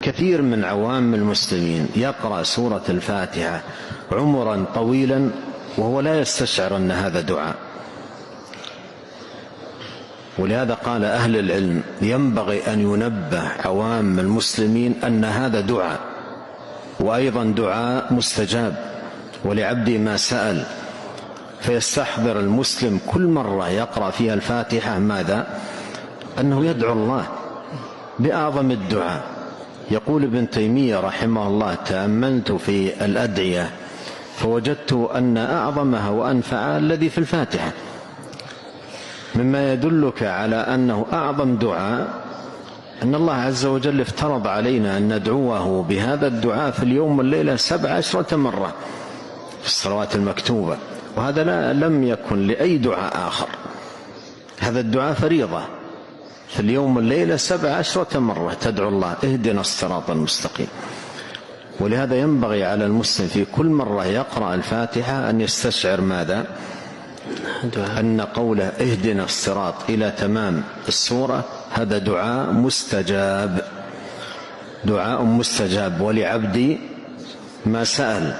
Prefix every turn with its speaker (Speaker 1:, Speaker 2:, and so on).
Speaker 1: كثير من عوام المسلمين يقرأ سورة الفاتحة عمرا طويلا وهو لا يستشعر أن هذا دعاء. ولهذا قال أهل العلم ينبغي أن ينبه عوام المسلمين أن هذا دعاء، وأيضا دعاء مستجاب، ولعبدي ما سأل. فيستحضر المسلم كل مرة يقرأ فيها الفاتحة ماذا؟ أنه يدعو الله بأعظم الدعاء. يقول ابن تيمية رحمه الله: تأملت في الأدعية فوجدت أن أعظمها وأنفعها الذي في الفاتحة، مما يدلك على أنه أعظم دعاء أن الله عز وجل افترض علينا أن ندعوه بهذا الدعاء في اليوم والليلة 17 مرة في الصلوات المكتوبة، وهذا لم يكن لأي دعاء آخر. هذا الدعاء فريضة في اليوم والليلة 17 مرة تدعو الله اهدنا الصراط المستقيم. ولهذا ينبغي على المسلم في كل مرة يقرأ الفاتحة أن يستشعر ماذا؟ أن قوله اهدنا الصراط إلى تمام السورة هذا دعاء مستجاب، دعاء مستجاب، ولعبدي ما سأل.